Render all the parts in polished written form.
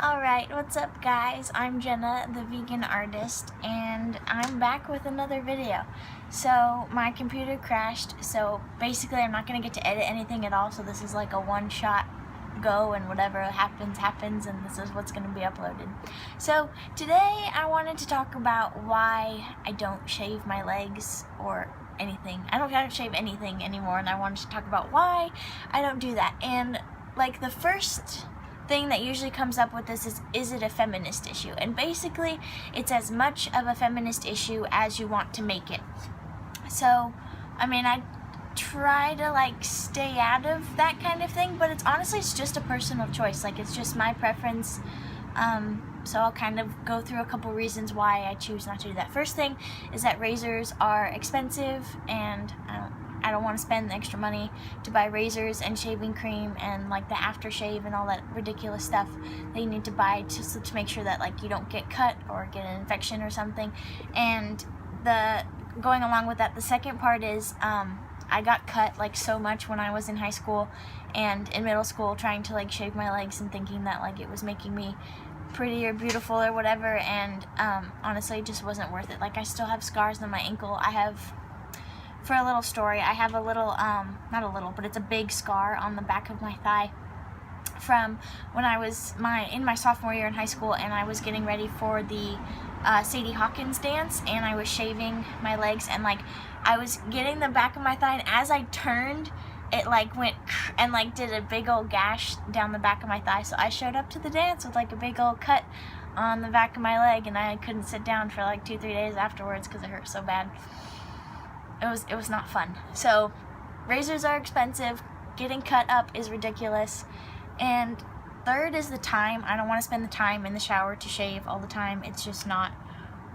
Alright, what's up guys? I'm Jenna, the vegan artist, and I'm back with another video. So, my computer crashed, so basically I'm not going to get to edit anything at all, so this is like a one-shot go, and whatever happens, happens, and this is what's going to be uploaded. So, today I wanted to talk about why I don't shave my legs or anything. I don't shave anything anymore, and I wanted to talk about why I don't do that. And, like, the first thing that usually comes up with this is it a feminist issue? And basically, it's as much of a feminist issue as you want to make it. So, I mean, I try to, like, stay out of that kind of thing, but it's just a personal choice. Like, it's just my preference. So I'll kind of go through a couple reasons why I choose not to do that. First thing is that razors are expensive, and I don't want to spend the extra money to buy razors and shaving cream and like the aftershave and all that ridiculous stuff that you need to buy to make sure that like you don't get cut or get an infection or something. And going along with that, the second part is I got cut like so much when I was in high school and in middle school, trying to like shave my legs and thinking that like it was making me pretty or beautiful or whatever, and honestly it just wasn't worth it. Like, I still have scars on my ankle. For a little story, I have a little, not a little, but it's a big scar on the back of my thigh from when I was in my sophomore year in high school, and I was getting ready for the Sadie Hawkins dance, and I was shaving my legs, and like I was getting the back of my thigh, and as I turned, it like went and like did a big old gash down the back of my thigh. So I showed up to the dance with like a big old cut on the back of my leg, and I couldn't sit down for like 2-3 days afterwards because it hurt so bad. It was not fun. So razors are expensive, getting cut up is ridiculous, and third is the time. I don't want to spend the time in the shower to shave all the time. It's just not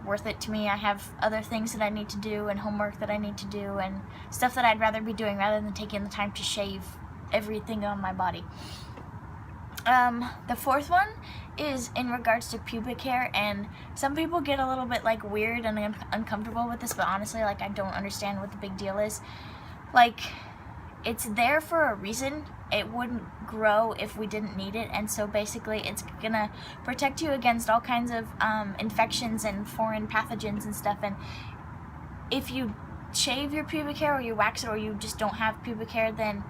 worth it to me. I have other things that I need to do and homework that I need to do and stuff that I'd rather be doing rather than taking the time to shave everything on my body. The fourth one is in regards to pubic hair, and some people get a little bit like weird and uncomfortable with this, but honestly, like, I don't understand what the big deal is. Like, it's there for a reason. It wouldn't grow if we didn't need it, and so basically it's gonna protect you against all kinds of infections and foreign pathogens and stuff. And if you shave your pubic hair or you wax it or you just don't have pubic hair, then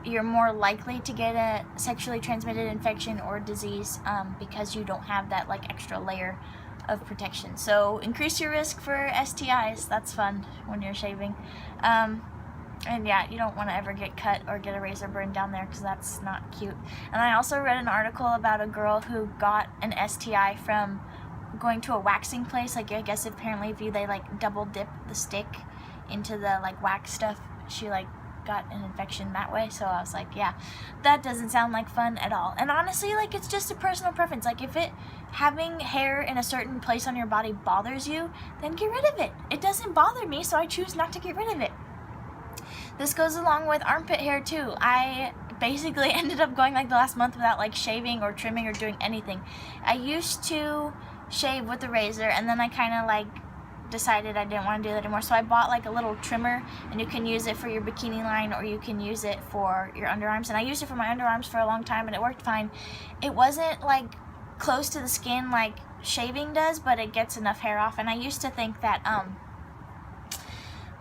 you're more likely to get a sexually transmitted infection or disease because you don't have that like extra layer of protection. So increase your risk for STIs. That's fun when you're shaving. And yeah, you don't want to ever get cut or get a razor burn down there because that's not cute. And I also read an article about a girl who got an STI from going to a waxing place. Like, I guess apparently if they like double dip the stick into the like wax stuff, she like got an infection that way. So I was like, yeah, that doesn't sound like fun at all. And honestly, like, it's just a personal preference. Like, if having hair in a certain place on your body bothers you, then get rid of it. It doesn't bother me, so I choose not to get rid of it. This goes along with armpit hair too. I basically ended up going like the last month without like shaving or trimming or doing anything. I used to shave with the razor, and then I kind of like decided I didn't want to do that anymore, so I bought like a little trimmer, and you can use it for your bikini line or you can use it for your underarms. And I used it for my underarms for a long time, and it worked fine. It wasn't like close to the skin like shaving does, but it gets enough hair off. And I used to think that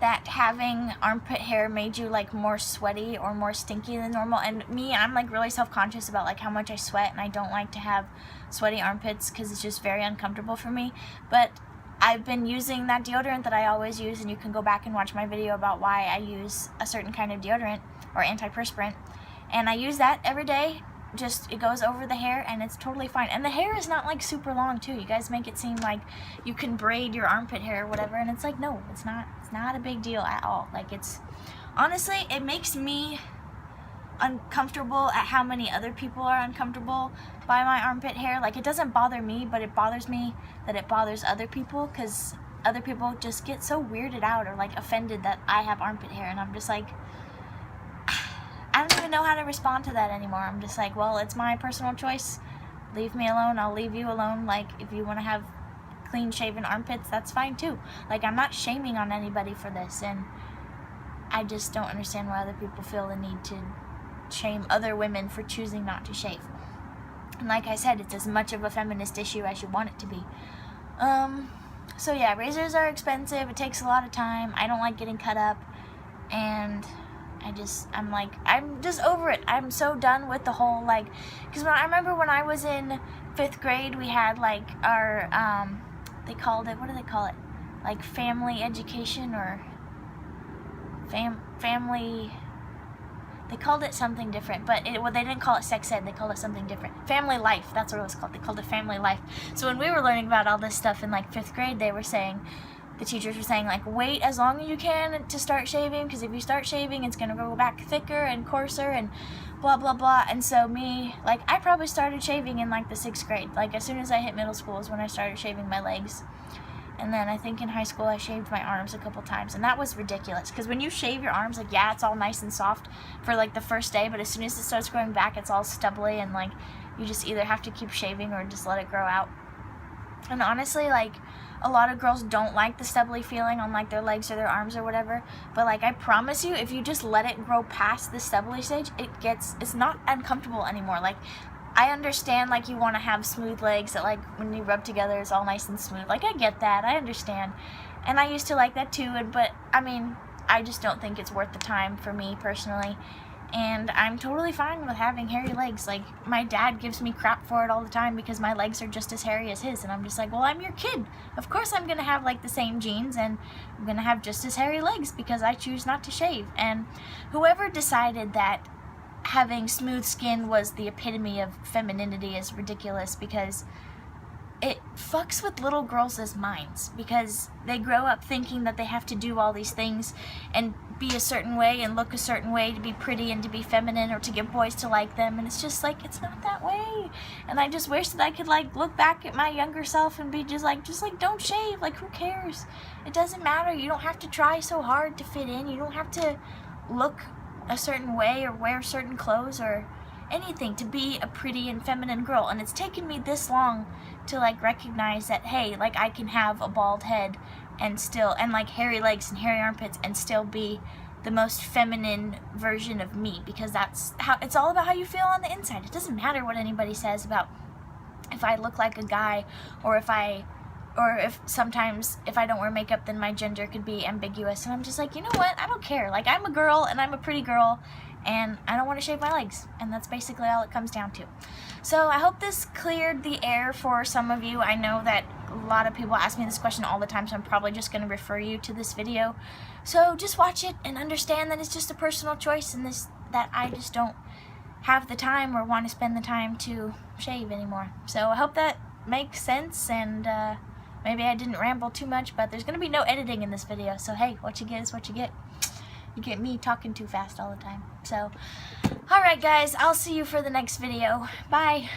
that having armpit hair made you like more sweaty or more stinky than normal. And me, I'm like really self-conscious about like how much I sweat, and I don't like to have sweaty armpits because it's just very uncomfortable for me. But I've been using that deodorant that I always use, and you can go back and watch my video about why I use a certain kind of deodorant or antiperspirant, and I use that every day. Just, it goes over the hair and it's totally fine. And the hair is not like super long too. You guys make it seem like you can braid your armpit hair or whatever, and it's like, no, it's not a big deal at all. Like, it's honestly, it makes me uncomfortable at how many other people are uncomfortable by my armpit hair. Like, it doesn't bother me, but it bothers me that it bothers other people, because other people just get so weirded out or like offended that I have armpit hair, and I'm just like, I don't even know how to respond to that anymore. I'm just like, well, it's my personal choice. Leave me alone. I'll leave you alone. Like, if you want to have clean shaven armpits, that's fine too. Like, I'm not shaming on anybody for this, and I just don't understand why other people feel the need to shame other women for choosing not to shave. And like I said, it's as much of a feminist issue as you want it to be. So yeah, razors are expensive. It takes a lot of time. I don't like getting cut up. And I'm just over it. I'm so done with the whole, like, because I remember when I was in 5th grade, we had, like, our, they called it, what do they call it? Like, family education or family, they called it something different, but they didn't call it sex ed, they called it something different. Family life, that's what it was called. They called it family life. So when we were learning about all this stuff in, like, 5th grade, they were saying, the teachers were saying, like, wait as long as you can to start shaving, because if you start shaving, it's going to go back thicker and coarser and blah, blah, blah. And so me, like, I probably started shaving in, like, the 6th grade. Like, as soon as I hit middle school is when I started shaving my legs. And then I think in high school I shaved my arms a couple times, and that was ridiculous, because when you shave your arms, like, yeah, it's all nice and soft for, like, the first day, but as soon as it starts growing back, it's all stubbly, and, like, you just either have to keep shaving or just let it grow out. And honestly, like, a lot of girls don't like the stubbly feeling on, like, their legs or their arms or whatever, but, like, I promise you, if you just let it grow past the stubbly stage, it's not uncomfortable anymore. Like, I understand, like, you want to have smooth legs that, like, when you rub together, it's all nice and smooth. Like, I get that. I understand. And I used to like that, too. But, I mean, I just don't think it's worth the time for me, personally. And I'm totally fine with having hairy legs. Like, my dad gives me crap for it all the time because my legs are just as hairy as his. And I'm just like, well, I'm your kid. Of course I'm going to have, like, the same genes, and I'm going to have just as hairy legs because I choose not to shave. And whoever decided that having smooth skin was the epitome of femininity is ridiculous, because it fucks with little girls' minds, because they grow up thinking that they have to do all these things and be a certain way and look a certain way to be pretty and to be feminine or to get boys to like them, and it's just like, it's not that way. And I just wish that I could, like, look back at my younger self and be just like don't shave. Like, who cares? It doesn't matter. You don't have to try so hard to fit in. You don't have to look a certain way or wear certain clothes or anything to be a pretty and feminine girl. And it's taken me this long to, like, recognize that, hey, like, I can have a bald head and still, and, like, hairy legs and hairy armpits and still be the most feminine version of me, because that's how, it's all about how you feel on the inside. It doesn't matter what anybody says about if I look like a guy, or if sometimes if I don't wear makeup, then my gender could be ambiguous. And I'm just like, you know what? I don't care. Like, I'm a girl, and I'm a pretty girl, and I don't want to shave my legs. And that's basically all it comes down to. So I hope this cleared the air for some of you. I know that a lot of people ask me this question all the time, so I'm probably just going to refer you to this video. So just watch it and understand that it's just a personal choice, and that I just don't have the time or want to spend the time to shave anymore. So I hope that makes sense, and maybe I didn't ramble too much, but there's going to be no editing in this video, so hey, what you get is what you get. You get me talking too fast all the time. So, alright guys, I'll see you for the next video. Bye!